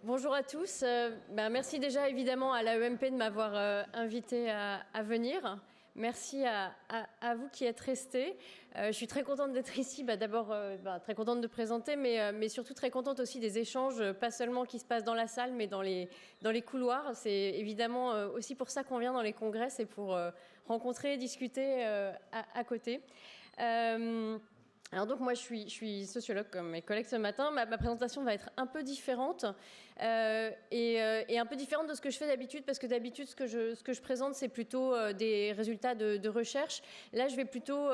Bonjour à tous. Merci déjà évidemment à l'AEMP de m'avoir invité à venir. Merci à vous qui êtes restés. Je suis très contente d'être ici. D'abord, très contente de présenter, mais surtout très contente aussi des échanges, pas seulement qui se passent dans la salle, mais dans les couloirs. C'est évidemment aussi pour ça qu'on vient dans les congrès, c'est pour rencontrer, discuter à côté. Alors donc moi je suis sociologue comme mes collègues ce matin. Ma présentation va être un peu différente et un peu différente de ce que je fais d'habitude, parce que d'habitude ce que je présente c'est plutôt des résultats de recherche. Là je vais plutôt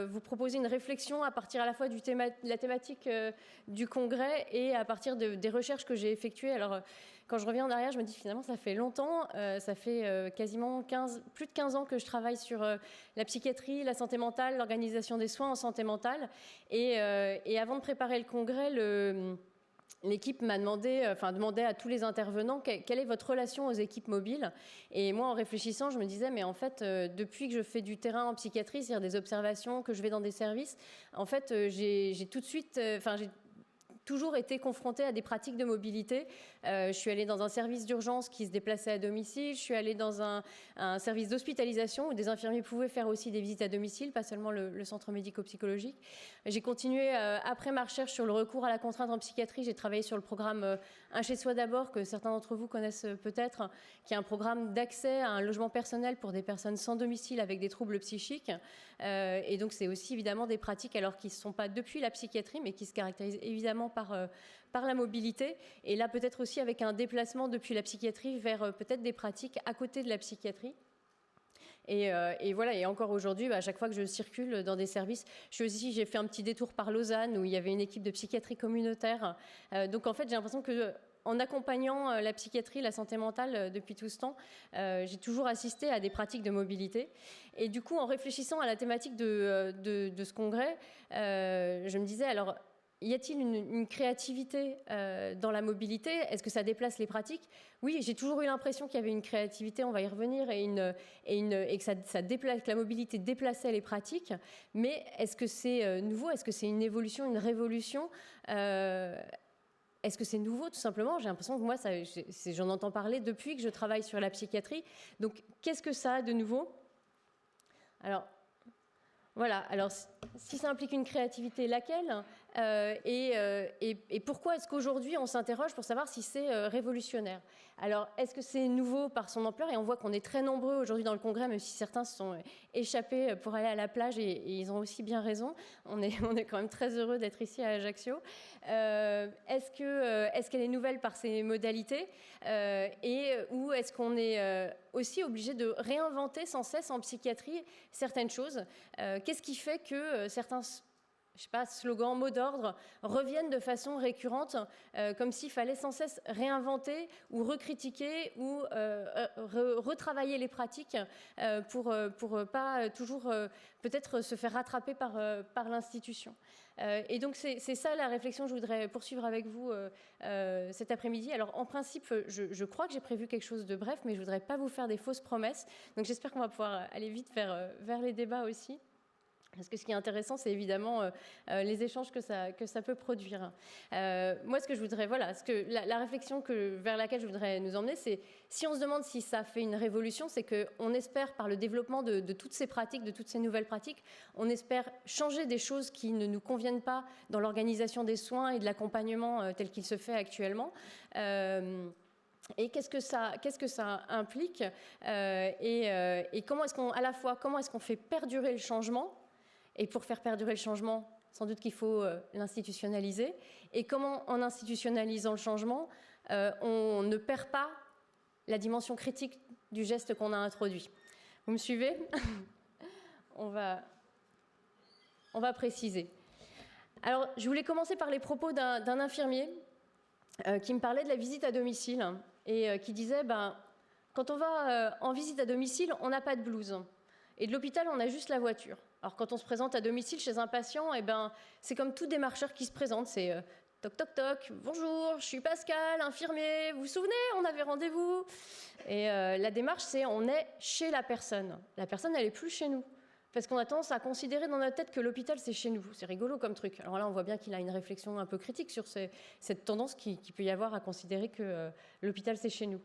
vous proposer une réflexion à partir à la fois de la thématique du congrès et à partir des recherches que j'ai effectuées. Alors quand je reviens en arrière, je me dis finalement ça fait longtemps, ça fait quasiment plus de 15 ans que je travaille sur la psychiatrie, la santé mentale, l'organisation des soins en santé mentale. Et avant de préparer le congrès, l'équipe m'a demandé à tous les intervenants quelle est votre relation aux équipes mobiles. Et moi, en réfléchissant, je me disais, mais en fait, depuis que je fais du terrain en psychiatrie, c'est-à-dire des observations, que je vais dans des services, en fait, j'ai tout de suite, j'ai toujours été confrontée à des pratiques de mobilité. Je suis allée dans un service d'urgence qui se déplaçait à domicile. Je suis allée dans un service d'hospitalisation où des infirmiers pouvaient faire aussi des visites à domicile, pas seulement le centre médico-psychologique. J'ai continué après ma recherche sur le recours à la contrainte en psychiatrie. J'ai travaillé sur le programme Un chez soi d'abord, que certains d'entre vous connaissent peut-être, qui est un programme d'accès à un logement personnel pour des personnes sans domicile avec des troubles psychiques. Et donc c'est aussi évidemment des pratiques alors qui ne sont pas depuis la psychiatrie, mais qui se caractérisent évidemment par la mobilité, et là peut-être aussi avec un déplacement depuis la psychiatrie vers peut-être des pratiques à côté de la psychiatrie. Et voilà, et encore aujourd'hui, à chaque fois que je circule dans des services, j'ai fait un petit détour par Lausanne où il y avait une équipe de psychiatrie communautaire. Donc en fait, j'ai l'impression que en accompagnant la psychiatrie, la santé mentale depuis tout ce temps, j'ai toujours assisté à des pratiques de mobilité. Et du coup, en réfléchissant à la thématique de ce congrès, je me disais, alors, y a-t-il une créativité dans la mobilité? Est-ce que ça déplace les pratiques? Oui, j'ai toujours eu l'impression qu'il y avait une créativité, on va y revenir, et que que la mobilité déplaçait les pratiques. Mais est-ce que c'est nouveau? Est-ce que c'est une évolution, une révolution? Est-ce que c'est nouveau, tout simplement? J'ai l'impression que moi, j'en entends parler depuis que je travaille sur la psychiatrie. Donc, qu'est-ce que ça a de nouveau? Alors, voilà. Alors, si ça implique une créativité, laquelle? Et pourquoi est-ce qu'aujourd'hui on s'interroge pour savoir si c'est révolutionnaire? Alors, est-ce que c'est nouveau par son ampleur? Et on voit qu'on est très nombreux aujourd'hui dans le congrès, même si certains se sont échappés pour aller à la plage, et ils ont aussi bien raison. On est quand même très heureux d'être ici à Ajaccio. Est-ce qu'elle est nouvelle par ses modalités? Ou est-ce qu'on est aussi obligé de réinventer sans cesse en psychiatrie certaines choses? Qu'est-ce qui fait que certains slogans, mots d'ordre reviennent de façon récurrente, comme s'il fallait sans cesse réinventer ou recritiquer ou retravailler les pratiques pour pas toujours peut-être se faire rattraper par l'institution. Et donc c'est ça la réflexion que je voudrais poursuivre avec vous cet après-midi. Alors en principe, je crois que j'ai prévu quelque chose de bref, mais je voudrais pas vous faire des fausses promesses. Donc j'espère qu'on va pouvoir aller vite vers les débats aussi. Parce que ce qui est intéressant, c'est évidemment les échanges que ça peut produire. Moi, ce que je voudrais, la réflexion vers laquelle je voudrais nous emmener, c'est si on se demande si ça fait une révolution, c'est qu'on espère, par le développement de toutes ces pratiques, de toutes ces nouvelles pratiques, on espère changer des choses qui ne nous conviennent pas dans l'organisation des soins et de l'accompagnement tel qu'il se fait actuellement. Et qu'est-ce que ça implique et comment est-ce qu'on fait perdurer le changement? Et pour faire perdurer le changement, sans doute qu'il faut l'institutionnaliser. Et comment, en institutionnalisant le changement, on ne perd pas la dimension critique du geste qu'on a introduit. Vous me suivez? On va préciser. Alors, je voulais commencer par les propos d'un infirmier qui me parlait de la visite à domicile et qui disait, quand on va en visite à domicile, on n'a pas de blouse. Et de l'hôpital, on a juste la voiture. Alors quand on se présente à domicile chez un patient, c'est comme tout démarcheur qui se présente, c'est toc toc toc, bonjour, je suis Pascal, infirmier, vous vous souvenez, on avait rendez-vous. Et la démarche, c'est on est chez la personne. La personne, elle n'est plus chez nous. parce qu'on a tendance à considérer dans notre tête que l'hôpital, c'est chez nous. C'est rigolo comme truc. Alors là, on voit bien qu'il a une réflexion un peu critique sur cette tendance qu'il peut y avoir à considérer que l'hôpital, c'est chez nous.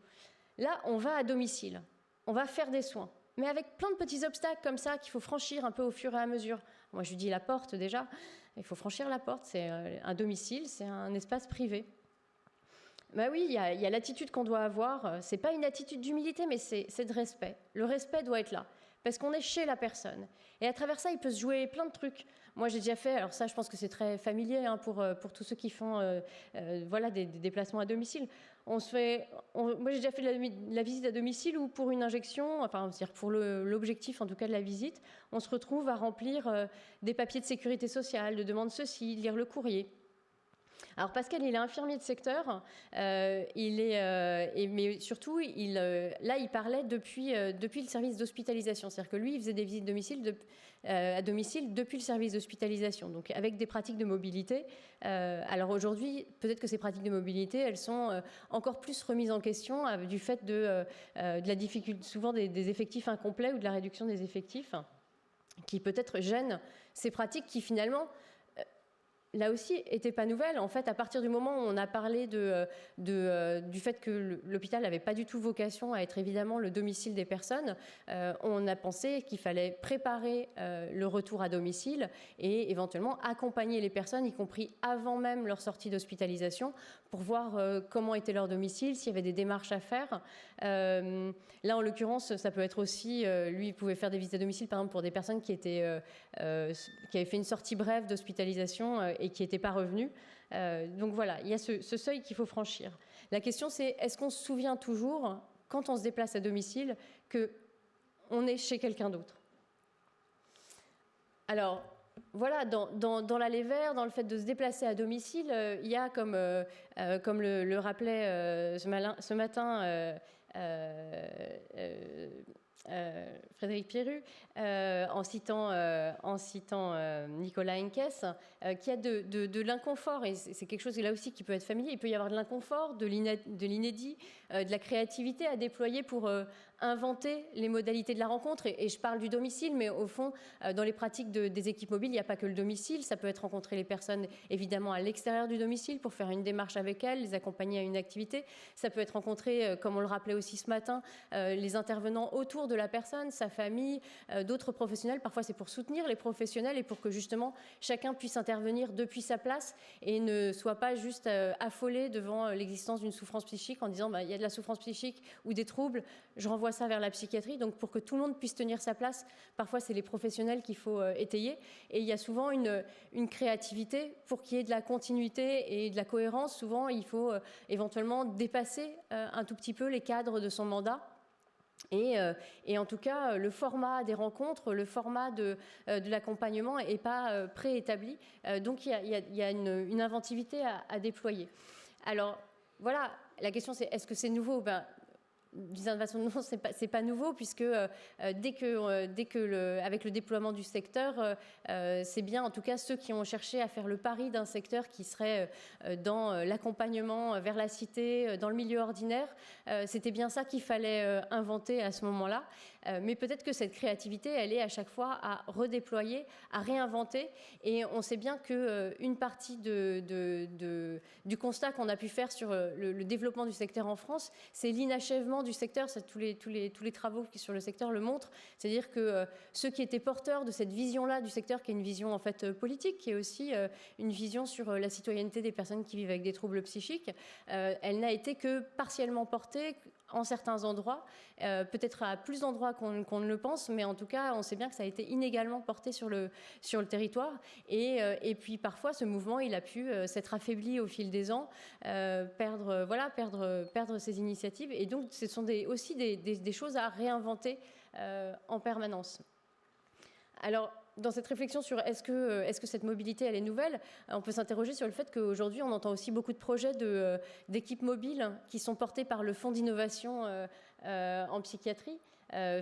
Là, on va à domicile, on va faire des soins, mais avec plein de petits obstacles comme ça qu'il faut franchir un peu au fur et à mesure. Moi, je lui dis la porte déjà. Il faut franchir la porte. C'est un domicile, c'est un espace privé. Ben oui, il y a l'attitude qu'on doit avoir. C'est pas une attitude d'humilité, mais c'est de respect. Le respect doit être là, parce qu'on est chez la personne. Et à travers ça, il peut se jouer plein de trucs. Moi, j'ai déjà fait, alors ça, je pense que c'est très familier hein, pour tous ceux qui font voilà, des déplacements à domicile. Moi, j'ai déjà fait la visite à domicile où pour une injection, enfin, c'est-à-dire pour l'objectif en tout cas de la visite, on se retrouve à remplir des papiers de sécurité sociale, de demander ceci, lire le courrier. Alors Pascal, il est infirmier de secteur, mais surtout, là, il parlait depuis le service d'hospitalisation. C'est-à-dire que lui, il faisait des visites à domicile depuis le service d'hospitalisation, donc avec des pratiques de mobilité. Alors aujourd'hui, peut-être que ces pratiques de mobilité, elles sont encore plus remises en question du fait de la difficulté, souvent des effectifs incomplets ou de la réduction des effectifs, qui peut-être gênent ces pratiques qui finalement... là aussi, n'était pas nouvelle. En fait, à partir du moment où on a parlé du fait que l'hôpital n'avait pas du tout vocation à être évidemment le domicile des personnes, on a pensé qu'il fallait préparer le retour à domicile et éventuellement accompagner les personnes, y compris avant même leur sortie d'hospitalisation, pour voir comment était leur domicile, s'il y avait des démarches à faire. Là, en l'occurrence, ça peut être aussi... lui, il pouvait faire des visites à domicile, par exemple, pour des personnes qui avaient fait une sortie brève d'hospitalisation et qui n'étaient pas revenus. Donc voilà, il y a ce seuil qu'il faut franchir. La question, c'est est-ce qu'on se souvient toujours, quand on se déplace à domicile, qu'on est chez quelqu'un d'autre? Alors, voilà, dans l'aller vers, dans le fait de se déplacer à domicile, il y a, comme le rappelait ce matin Frédéric Pierru, en citant Nicolas Henkes, qu'il y a de l'inconfort, et c'est quelque chose là aussi qui peut être familier. Il peut y avoir de l'inconfort, de l'inédit, de la créativité à déployer pour inventer les modalités de la rencontre. Et je parle du domicile, mais au fond, dans les pratiques des équipes mobiles, il n'y a pas que le domicile. Ça peut être rencontrer les personnes, évidemment, à l'extérieur du domicile pour faire une démarche avec elles, les accompagner à une activité. Ça peut être rencontrer, comme on le rappelait aussi ce matin, les intervenants autour de la personne, sa famille, d'autres professionnels. Parfois, c'est pour soutenir les professionnels et pour que, justement, chacun puisse intervenir depuis sa place et ne soit pas juste affolé devant l'existence d'une souffrance psychique en disant il y a de la souffrance psychique ou des troubles, je renvoie ça vers la psychiatrie. Donc pour que tout le monde puisse tenir sa place, parfois c'est les professionnels qu'il faut étayer. Et il y a souvent une créativité pour qu'il y ait de la continuité et de la cohérence. Souvent il faut éventuellement dépasser un tout petit peu les cadres de son mandat. Et en tout cas, le format des rencontres, le format de l'accompagnement n'est pas préétabli. Donc il y a une inventivité à déployer. Alors voilà, la question c'est est-ce que c'est nouveau? D'une certaine façon, non, c'est pas nouveau, puisque avec le déploiement du secteur, c'est bien en tout cas ceux qui ont cherché à faire le pari d'un secteur qui serait dans l'accompagnement vers la cité, dans le milieu ordinaire. C'était bien ça qu'il fallait inventer à ce moment-là. Mais peut-être que cette créativité, elle est à chaque fois à redéployer, à réinventer. Et on sait bien qu'une partie du constat qu'on a pu faire sur le développement du secteur en France, c'est l'inachèvement du secteur. Tous les travaux qui sur le secteur le montrent. C'est-à-dire que ceux qui étaient porteurs de cette vision-là du secteur, qui est une vision en fait politique, qui est aussi une vision sur la citoyenneté des personnes qui vivent avec des troubles psychiques, elle n'a été que partiellement portée en certains endroits, peut-être à plus d'endroits qu'on ne le pense, mais en tout cas, on sait bien que ça a été inégalement porté sur le territoire. Et puis parfois, ce mouvement, il a pu s'être affaibli au fil des ans, perdre ses initiatives. Et donc, ce sont aussi des choses à réinventer en permanence. Alors, dans cette réflexion sur est-ce que cette mobilité elle est nouvelle, on peut s'interroger sur le fait qu'aujourd'hui on entend aussi beaucoup de projets d'équipes mobiles qui sont portés par le Fonds d'innovation en psychiatrie.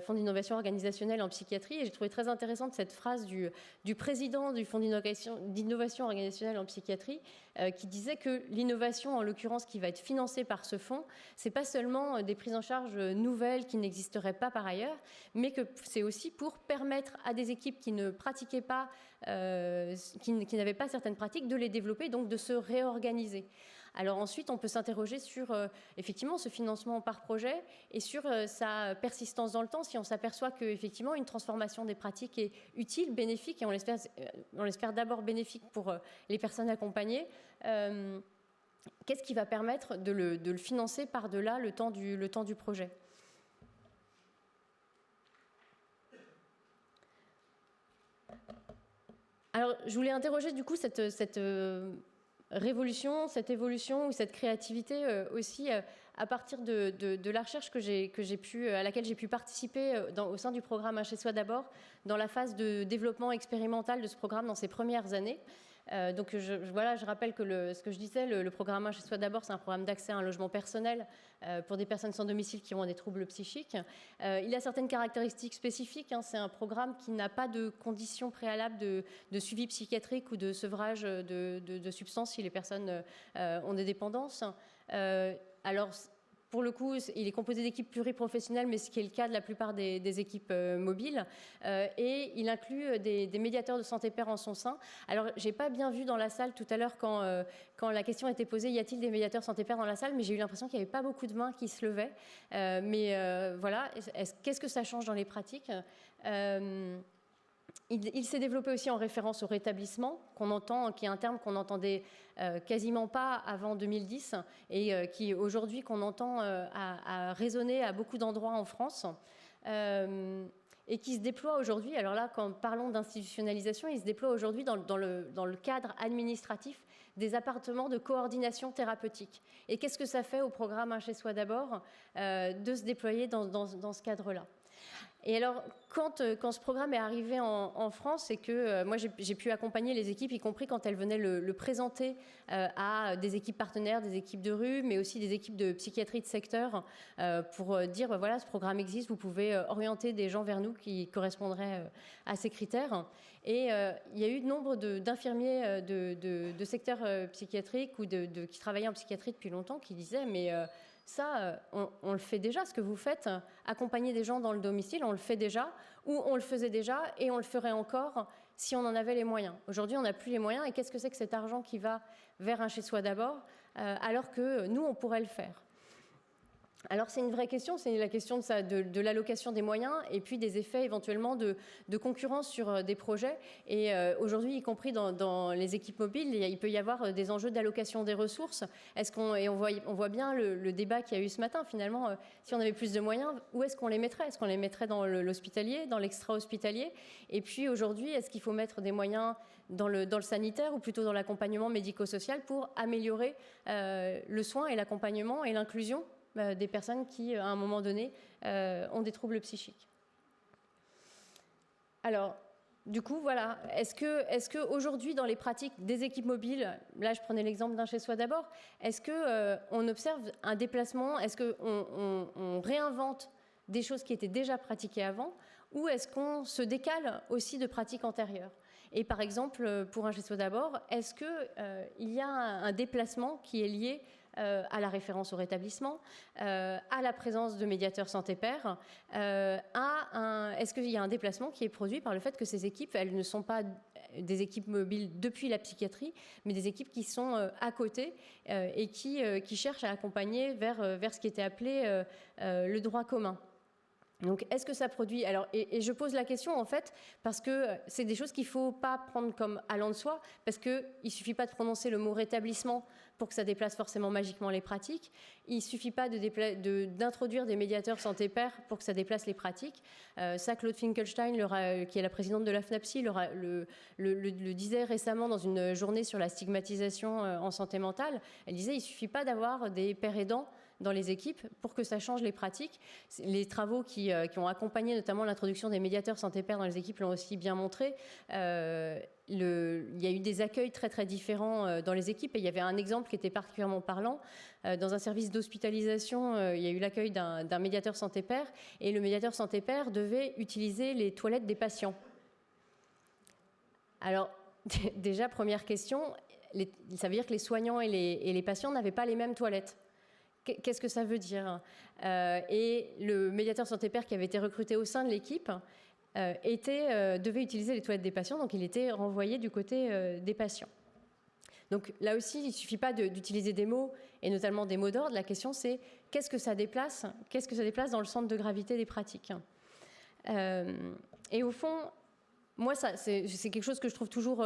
Fonds d'innovation organisationnelle en psychiatrie. Et j'ai trouvé très intéressante cette phrase du président du Fonds d'innovation organisationnelle en psychiatrie qui disait que l'innovation, en l'occurrence, qui va être financée par ce fonds, c'est pas seulement des prises en charge nouvelles qui n'existeraient pas par ailleurs, mais que c'est aussi pour permettre à des équipes qui ne pratiquaient pas, qui n'avaient pas certaines pratiques, de les développer, donc de se réorganiser. Alors ensuite, on peut s'interroger sur effectivement ce financement par projet et sur sa persistance dans le temps. Si on s'aperçoit qu'effectivement une transformation des pratiques est utile, bénéfique, et on l'espère d'abord bénéfique pour les personnes accompagnées, qu'est-ce qui va permettre de le financer par-delà le temps du projet ? Alors, je voulais interroger du coup cette révolution, cette évolution ou cette créativité aussi à partir de la recherche à laquelle j'ai pu participer au sein du programme Un chez soi d'abord, dans la phase de développement expérimental de ce programme dans ses premières années. Donc je rappelle que ce que je disais, le programme Un chez soi d'abord, c'est un programme d'accès à un logement personnel pour des personnes sans domicile qui ont des troubles psychiques. Il a certaines caractéristiques spécifiques. C'est un programme qui n'a pas de conditions préalables de suivi psychiatrique ou de sevrage de substances si les personnes ont des dépendances. Alors, pour le coup, il est composé d'équipes pluriprofessionnelles, mais ce qui est le cas de la plupart des équipes mobiles. Et il inclut des médiateurs de santé pair en son sein. Alors, j'ai pas bien vu dans la salle tout à l'heure quand la question était posée, y a-t-il des médiateurs santé pair dans la salle? Mais j'ai eu l'impression qu'il n'y avait pas beaucoup de mains qui se levaient. Voilà, qu'est-ce que ça change dans les pratiques? Il s'est développé aussi en référence au rétablissement, qui est un terme qu'on n'entendait quasiment pas avant 2010 et qui aujourd'hui qu'on entend à résonner à beaucoup d'endroits en France et qui se déploie aujourd'hui. Alors là, quand parlons d'institutionnalisation, il se déploie aujourd'hui dans le cadre administratif des appartements de coordination thérapeutique. Et qu'est-ce que ça fait au programme Un chez soi d'abord de se déployer dans ce cadre-là? Et alors, quand ce programme est arrivé en France, et que moi j'ai pu accompagner les équipes, y compris quand elles venaient le présenter à des équipes partenaires, des équipes de rue, mais aussi des équipes de psychiatrie de secteur, pour dire, voilà, ce programme existe, vous pouvez orienter des gens vers nous qui correspondraient à ces critères. Et il y a eu nombre d'infirmiers de secteur psychiatrique ou qui travaillaient en psychiatrie depuis longtemps qui disaient, mais... ça, on le fait déjà, ce que vous faites, accompagner des gens dans le domicile, on le fait déjà, ou on le faisait déjà et on le ferait encore si on en avait les moyens. Aujourd'hui, on n'a plus les moyens, et qu'est-ce que c'est que cet argent qui va vers Un chez soi d'abord, alors que nous, on pourrait le faire? Alors c'est une vraie question, c'est la question de l'allocation des moyens et puis des effets éventuellement de concurrence sur des projets. Et aujourd'hui, y compris dans les équipes mobiles, il peut y avoir des enjeux d'allocation des ressources. On voit bien le débat qu'il y a eu ce matin. Finalement, si on avait plus de moyens, où est-ce qu'on les mettrait? Est-ce qu'on les mettrait dans l'hospitalier, dans l'extra-hospitalier? Et puis aujourd'hui, est-ce qu'il faut mettre des moyens dans le sanitaire ou plutôt dans l'accompagnement médico-social pour améliorer le soin et l'accompagnement et l'inclusion des personnes qui, à un moment donné, ont des troubles psychiques. Alors, du coup, voilà, est-ce que aujourd'hui, dans les pratiques des équipes mobiles, là je prenais l'exemple d'Un chez soi d'abord, est-ce qu'on observe un déplacement, est-ce qu'on réinvente des choses qui étaient déjà pratiquées avant, ou est-ce qu'on se décale aussi de pratiques antérieures? Et par exemple, pour Un chez soi d'abord, est-ce qu'il y a un déplacement qui est lié à la référence au rétablissement, à la présence de médiateurs santé pair, est-ce qu'il y a un déplacement qui est produit par le fait que ces équipes, elles ne sont pas des équipes mobiles depuis la psychiatrie, mais des équipes qui sont à côté et qui cherchent à accompagner vers ce qui était appelé le droit commun. Donc, est-ce que ça produit... Alors, et je pose la question, en fait, parce que c'est des choses qu'il ne faut pas prendre comme allant de soi, parce qu'il ne suffit pas de prononcer le mot rétablissement pour que ça déplace forcément magiquement les pratiques. Il ne suffit pas d'introduire des médiateurs santé pair pour que ça déplace les pratiques. Ça, Claude Finkelstein, qui est la présidente de la FNAPSI, le disait récemment dans une journée sur la stigmatisation en santé mentale. Elle disait, il ne suffit pas d'avoir des pères aidants dans les équipes pour que ça change les pratiques. Les travaux qui ont accompagné notamment l'introduction des médiateurs santé-pair dans les équipes l'ont aussi bien montré. Il y a eu des accueils très très différents dans les équipes et il y avait un exemple qui était particulièrement parlant. Dans un service d'hospitalisation, il y a eu l'accueil d'un médiateur santé-pair et le médiateur santé-pair devait utiliser les toilettes des patients. Alors, déjà, première question, ça veut dire que les soignants et les patients n'avaient pas les mêmes toilettes. Qu'est-ce que ça veut dire? Et le médiateur santé-pair qui avait été recruté au sein de l'équipe devait utiliser les toilettes des patients, donc il était renvoyé du côté des patients. Donc là aussi, il ne suffit pas d'utiliser des mots, et notamment des mots d'ordre. La question, c'est qu'est-ce que ça déplace dans le centre de gravité des pratiques. Et au fond, moi, c'est quelque chose que je trouve toujours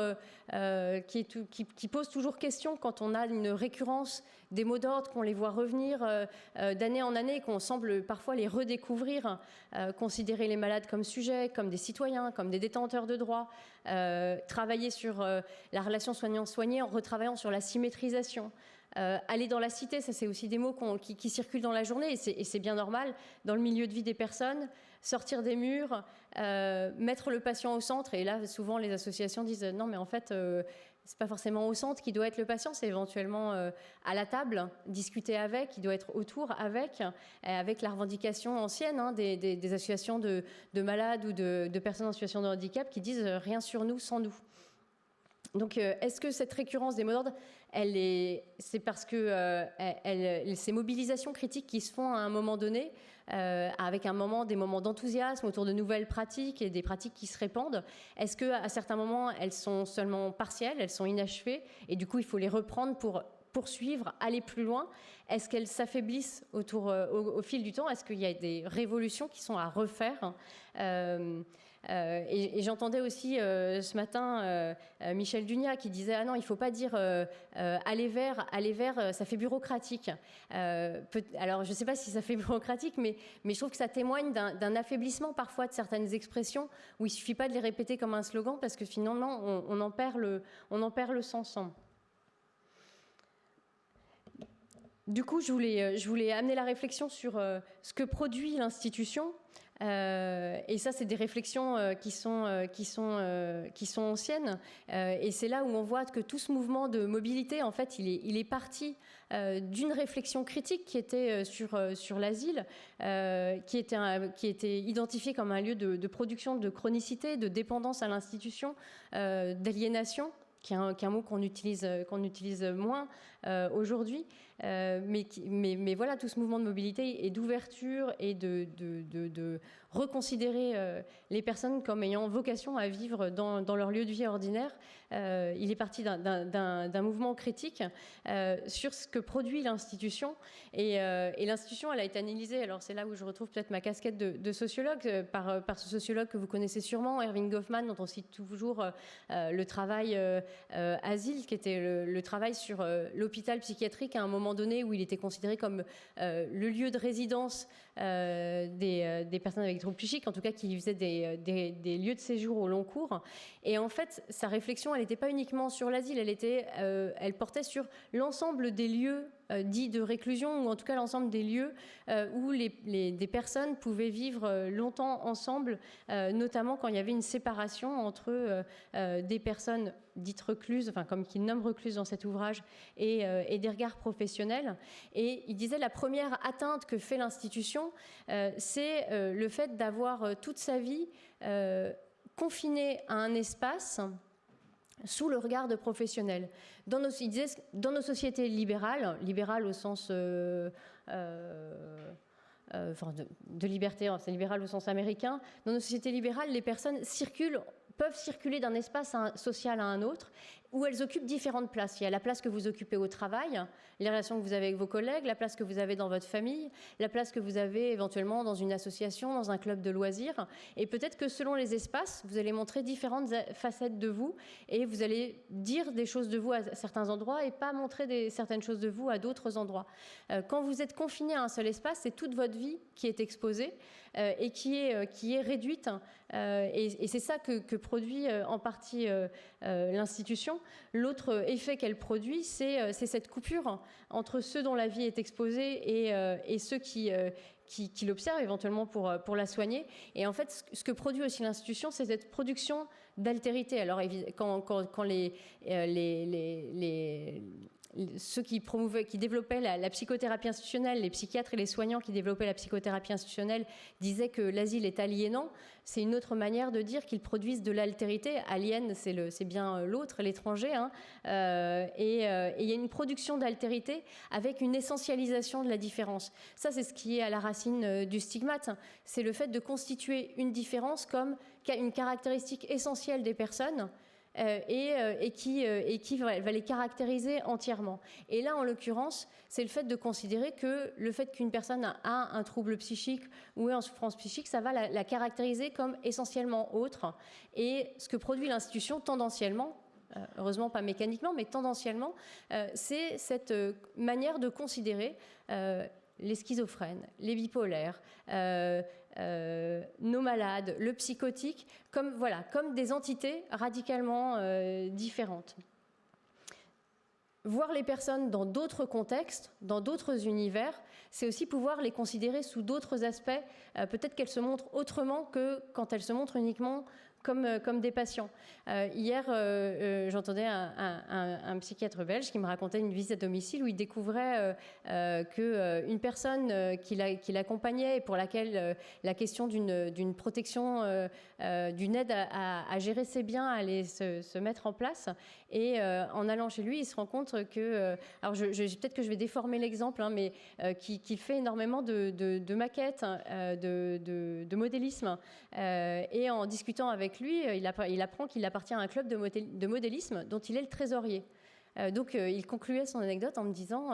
qui pose toujours question quand on a une récurrence des mots d'ordre, qu'on les voit revenir d'année en année, qu'on semble parfois les redécouvrir, considérer les malades comme sujets, comme des citoyens, comme des détenteurs de droits, travailler sur la relation soignant-soigné en retravaillant sur la symétrisation. Aller dans la cité, ça c'est aussi des mots qui circulent dans la journée et c'est bien normal dans le milieu de vie des personnes. Sortir des murs, mettre le patient au centre. Et là, souvent, les associations disent non, mais en fait, c'est pas forcément au centre qui doit être le patient, c'est éventuellement à la table, discuter avec, il doit être autour avec la revendication ancienne des associations de malades ou de personnes en situation de handicap qui disent rien sur nous sans nous. Donc, est-ce que cette récurrence des mots d'ordre, c'est parce que ces mobilisations critiques qui se font à un moment donné, avec des moments d'enthousiasme autour de nouvelles pratiques et des pratiques qui se répandent, est-ce qu'à certains moments, elles sont seulement partielles, elles sont inachevées, et du coup, il faut les reprendre pour poursuivre, aller plus loin? Est-ce qu'elles s'affaiblissent au fil du temps? Est-ce qu'il y a des révolutions qui sont à refaire? Et j'entendais aussi ce matin Michel Dunia qui disait ah non, il ne faut pas dire aller vers, ça fait bureaucratique. Alors je ne sais pas si ça fait bureaucratique, mais je trouve que ça témoigne d'un affaiblissement parfois de certaines expressions où il ne suffit pas de les répéter comme un slogan parce que finalement on en perd le sens. Du coup, je voulais amener la réflexion sur ce que produit l'institution. Et ça, c'est des réflexions qui sont anciennes. Et c'est là où on voit que tout ce mouvement de mobilité, en fait, il est parti d'une réflexion critique qui était sur l'asile, qui était identifié comme un lieu de production de chronicité, de dépendance à l'institution, d'aliénation, qui est un mot qu'on utilise moins aujourd'hui. Mais voilà, tout ce mouvement de mobilité et d'ouverture et de reconsidérer les personnes comme ayant vocation à vivre dans leur lieu de vie ordinaire. Il est parti d'un mouvement critique sur ce que produit l'institution. Et l'institution, elle a été analysée, alors c'est là où je retrouve peut-être ma casquette de sociologue, par ce sociologue que vous connaissez sûrement, Erving Goffman, dont on cite toujours le travail Asile, qui était le travail sur l'hôpital psychiatrique à un moment donné où il était considéré comme le lieu de résidence des personnes avec troubles psychiques, en tout cas qui faisaient des lieux de séjour au long cours. Et en fait, sa réflexion, elle n'était pas uniquement sur l'asile, elle portait sur l'ensemble des lieux dits de réclusion, ou en tout cas l'ensemble des lieux où des personnes pouvaient vivre longtemps ensemble, notamment quand il y avait une séparation entre des personnes dites recluses, enfin comme qu'il nomme recluses dans cet ouvrage, et des regards professionnels. Et il disait la première atteinte que fait l'institution, c'est le fait d'avoir toute sa vie confinée à un espace sous le regard de professionnels. Il disait, dans nos sociétés libérales au sens de liberté, c'est libéral au sens américain, dans nos sociétés libérales, les personnes peuvent circuler d'un espace social à un autre, où elles occupent différentes places. Il y a la place que vous occupez au travail, les relations que vous avez avec vos collègues, la place que vous avez dans votre famille, la place que vous avez éventuellement dans une association, dans un club de loisirs. Et peut-être que selon les espaces, vous allez montrer différentes facettes de vous et vous allez dire des choses de vous à certains endroits et pas montrer certaines choses de vous à d'autres endroits. Quand vous êtes confiné à un seul espace, c'est toute votre vie qui est exposée et qui est réduite. Et c'est ça que produit en partie l'institution. l'autre effet qu'elle produit, c'est cette coupure entre ceux dont la vie est exposée et ceux qui l'observent éventuellement pour la soigner. Et en fait, ce que produit aussi l'institution, c'est cette production d'altérité. Alors, quand ceux qui développaient la psychothérapie institutionnelle, les psychiatres et les soignants qui développaient la psychothérapie institutionnelle disaient que l'asile est aliénant, c'est une autre manière de dire qu'ils produisent de l'altérité. Alien, c'est bien l'autre, l'étranger. Hein. Et il y a une production d'altérité avec une essentialisation de la différence. Ça, c'est ce qui est à la racine du stigmate. C'est le fait de constituer une différence comme une caractéristique essentielle des personnes et qui va les caractériser entièrement. Et là, en l'occurrence, c'est le fait de considérer que le fait qu'une personne a un trouble psychique ou est en souffrance psychique, ça va la caractériser comme essentiellement autre. Et ce que produit l'institution tendanciellement, heureusement pas mécaniquement, mais tendanciellement, c'est cette manière de considérer les schizophrènes, les bipolaires, nos malades, le psychotique, comme des entités radicalement différentes. Voir les personnes dans d'autres contextes, dans d'autres univers, c'est aussi pouvoir les considérer sous d'autres aspects. Peut-être qu'elles se montrent autrement que quand elles se montrent uniquement comme des patients. Hier, j'entendais un psychiatre belge qui me racontait une visite à domicile où il découvrait qu'une personne qui l'accompagnait et pour laquelle la question d'une protection, d'une aide à gérer ses biens allait se mettre en place. Et en allant chez lui, il se rend compte que... alors, peut-être que je vais déformer l'exemple, hein, mais qu'il fait énormément de maquettes, de modélisme. Et en discutant avec lui, il apprend qu'il appartient à un club de modélisme dont il est le trésorier. Donc, il concluait son anecdote en me disant...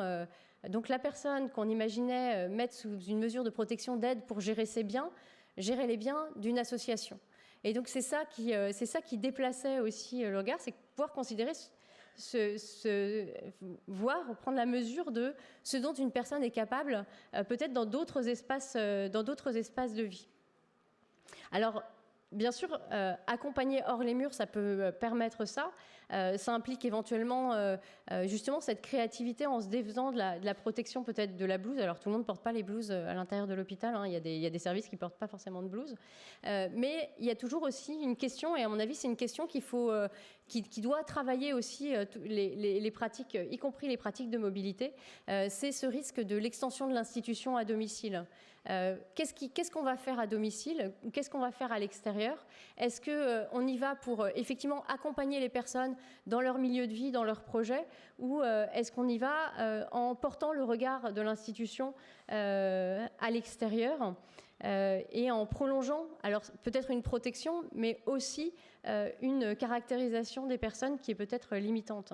donc, la personne qu'on imaginait mettre sous une mesure de protection d'aide pour gérer ses biens, gérait les biens d'une association. Et donc, c'est ça qui déplaçait aussi le regard, c'est pouvoir considérer... prendre la mesure de ce dont une personne est capable, peut-être dans d'autres espaces de vie. Alors, bien sûr, accompagner hors les murs, ça peut permettre ça. Ça implique éventuellement justement cette créativité en se défaisant de la protection peut-être de la blouse. Alors tout le monde ne porte pas les blouses à l'intérieur de l'hôpital, hein. Il y a des services qui ne portent pas forcément de blouse. Mais il y a toujours aussi une question, et à mon avis c'est une question qui doit travailler aussi les pratiques, y compris les pratiques de mobilité. C'est ce risque de l'extension de l'institution à domicile. Qu'est-ce qu'on va faire à domicile? Qu'est-ce qu'on va faire à l'extérieur? Est-ce qu'on y va pour effectivement accompagner les personnes dans leur milieu de vie, dans leur projet, ou est-ce qu'on y va en portant le regard de l'institution à l'extérieur et en prolongeant, alors peut-être une protection, mais aussi une caractérisation des personnes qui est peut-être limitante.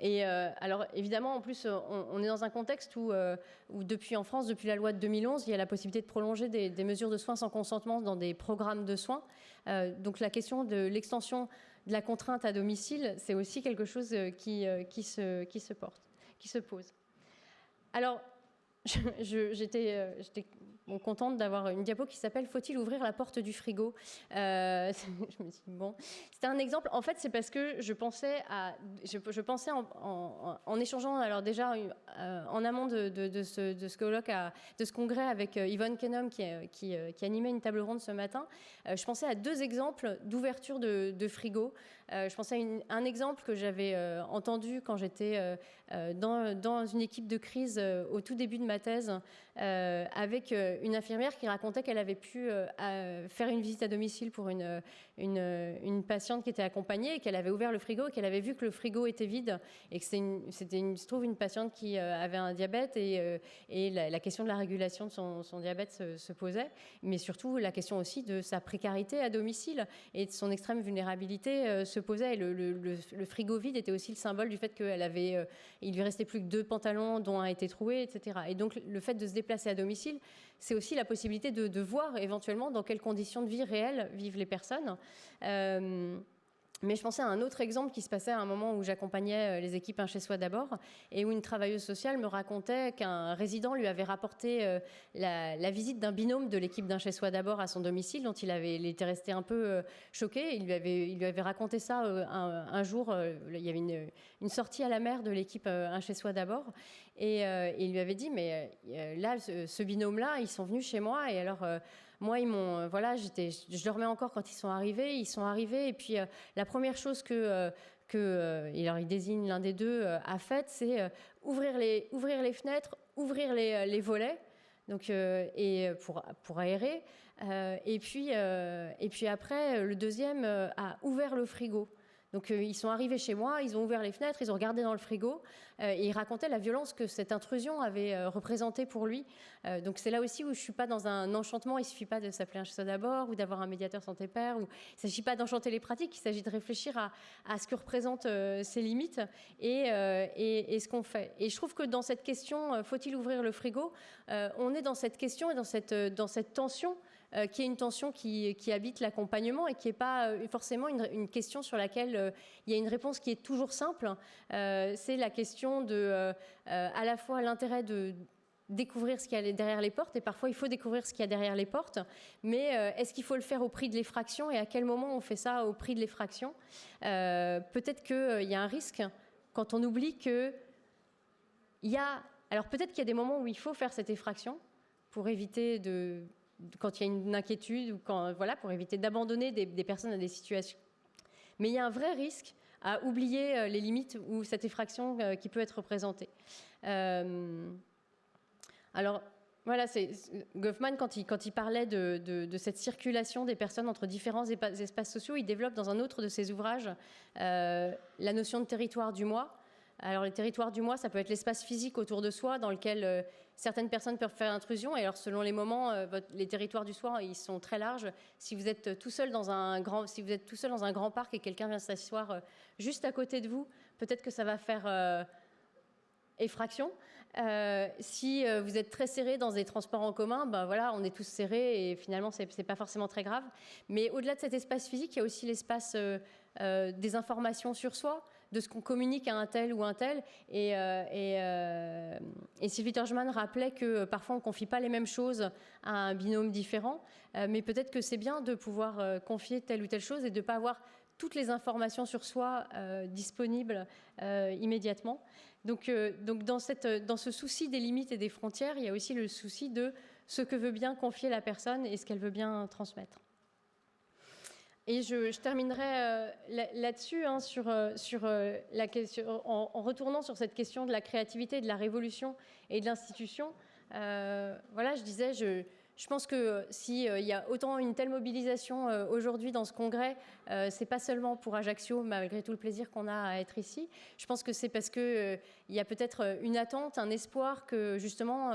Et alors évidemment, en plus, on est dans un contexte où en France, depuis la loi de 2011, il y a la possibilité de prolonger des mesures de soins sans consentement dans des programmes de soins. Donc la question de l'extension de la contrainte à domicile, c'est aussi quelque chose qui se pose. Alors, j'étais contente d'avoir une diapo qui s'appelle « Faut-il ouvrir la porte du frigo ?» Je me suis dit, bon, c'était un exemple. En fait, c'est parce que je pensais en échangeant, alors déjà en amont de ce congrès avec Yvonne Kennom qui animait une table ronde ce matin, je pensais à deux exemples d'ouverture de frigo. Je pensais à un exemple que j'avais entendu quand j'étais dans une équipe de crise au tout début de ma thèse avec une infirmière qui racontait qu'elle avait pu faire une visite à domicile pour une patiente qui était accompagnée et qu'elle avait ouvert le frigo et qu'elle avait vu que le frigo était vide et que c'était se trouve une patiente qui avait un diabète et la question de la régulation de son diabète se posait, mais surtout la question aussi de sa précarité à domicile et de son extrême vulnérabilité se posait. Et le frigo vide était aussi le symbole du fait il lui restait plus que 2 pantalons dont un était troué, etc. Et donc le fait de se déplacer à domicile, c'est aussi la possibilité de voir éventuellement dans quelles conditions de vie réelles vivent les personnes. Mais je pensais à un autre exemple qui se passait à un moment où j'accompagnais les équipes Un Chez Soi d'abord, et où une travailleuse sociale me racontait qu'un résident lui avait rapporté la visite d'un binôme de l'équipe d'Un Chez Soi d'abord à son domicile, dont il était resté un peu choqué. Il lui avait raconté ça un jour. Il y avait une sortie à la mer de l'équipe Un Chez Soi d'abord, et il lui avait dit, mais là, ce binôme-là, ils sont venus chez moi, et alors... moi, ils m'ont, voilà, je dormais encore quand ils sont arrivés. Ils sont arrivés et puis la première chose il désigne l'un des deux a faite, c'est ouvrir les fenêtres, ouvrir les volets, donc et pour aérer. Et puis après, le deuxième a ouvert le frigo. Donc ils sont arrivés chez moi, ils ont ouvert les fenêtres, ils ont regardé dans le frigo et ils racontaient la violence que cette intrusion avait représentée pour lui. Donc c'est là aussi où je ne suis pas dans un enchantement. Il ne suffit pas de s'appeler Un Chez Soi d'abord ou d'avoir un médiateur santé-père. Il ne s'agit pas d'enchanter les pratiques, il s'agit de réfléchir à ce que représentent ces limites et ce qu'on fait. Et je trouve que dans cette question, faut-il ouvrir le frigo, on est dans cette question et dans cette tension qui est une tension qui habite l'accompagnement et qui n'est pas forcément une question sur laquelle il y a une réponse qui est toujours simple. C'est la question de à la fois l'intérêt de découvrir ce qu'il y a derrière les portes, et parfois il faut découvrir ce qu'il y a derrière les portes, mais est-ce qu'il faut le faire au prix de l'effraction, et à quel moment on fait ça au prix de l'effraction? Peut-être qu'il y a un risque quand on oublie qu'il y a... Alors peut-être qu'il y a des moments où il faut faire cette effraction pour éviter quand il y a une inquiétude, ou pour éviter d'abandonner des personnes à des situations. Mais il y a un vrai risque à oublier les limites ou cette effraction qui peut être représentée. Alors, voilà, Goffman, quand il parlait de cette circulation des personnes entre différents espaces sociaux, il développe dans un autre de ses ouvrages la notion de territoire du moi. Alors, les territoires du moi, ça peut être l'espace physique autour de soi dans lequel certaines personnes peuvent faire intrusion. Et alors, selon les moments, les territoires du soi, ils sont très larges. Si vous êtes tout seul dans un grand parc et quelqu'un vient s'asseoir juste à côté de vous, peut-être que ça va faire effraction. Si vous êtes très serré dans des transports en commun, voilà, on est tous serrés et finalement, c'est pas forcément très grave. Mais au-delà de cet espace physique, il y a aussi l'espace des informations sur soi, de ce qu'on communique à un tel ou un tel. Et Sylvie Torgman rappelait que parfois on ne confie pas les mêmes choses à un binôme différent, mais peut-être que c'est bien de pouvoir confier telle ou telle chose et de ne pas avoir toutes les informations sur soi disponibles immédiatement. Donc dans ce souci des limites et des frontières, il y a aussi le souci de ce que veut bien confier la personne et ce qu'elle veut bien transmettre. Et je terminerai là-dessus, hein, la question, en retournant sur cette question de la créativité, de la révolution et de l'institution. Voilà, je disais, je pense que s'il y a autant une telle mobilisation aujourd'hui dans ce congrès, c'est pas seulement pour Ajaccio, malgré tout le plaisir qu'on a à être ici. Je pense que c'est parce que il y a peut-être une attente, un espoir que justement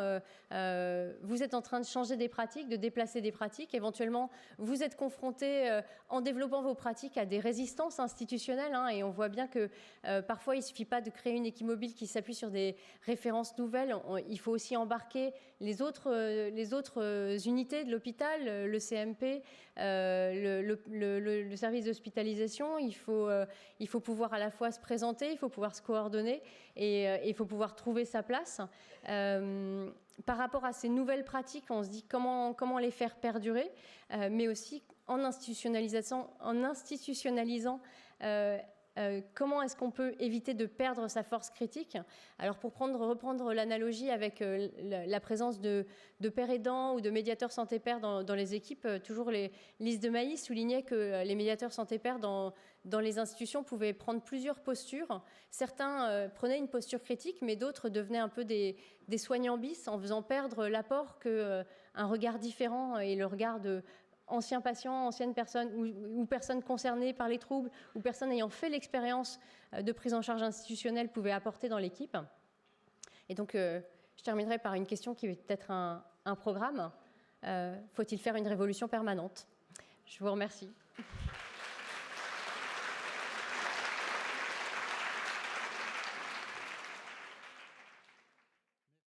vous êtes en train de changer des pratiques, de déplacer des pratiques. Éventuellement, vous êtes confrontés en développant vos pratiques à des résistances institutionnelles, hein, et on voit bien que parfois il suffit pas de créer une équipe mobile qui s'appuie sur des références nouvelles. Il faut aussi embarquer les autres unités de l'hôpital, le CMP, le service d'hospitalisation. Il faut pouvoir à la fois se présenter, il faut pouvoir se coordonner et il faut pouvoir trouver sa place. Par rapport à ces nouvelles pratiques, on se dit comment les faire perdurer, mais aussi en institutionnalisant comment est-ce qu'on peut éviter de perdre sa force critique? Alors pour reprendre l'analogie avec la présence de pères aidants ou de médiateurs santé-père dans les équipes, toujours Lise de Mailly soulignait que les médiateurs santé-père dans les institutions pouvaient prendre plusieurs postures. Certains prenaient une posture critique, mais d'autres devenaient un peu des soignants bis en faisant perdre l'apport qu'un regard différent et le regard de anciens patients, anciennes personnes ou personnes concernées par les troubles ou personnes ayant fait l'expérience de prise en charge institutionnelle pouvaient apporter dans l'équipe. Et donc, je terminerai par une question qui est peut-être un programme. Faut-il faire une révolution permanente? Je vous remercie.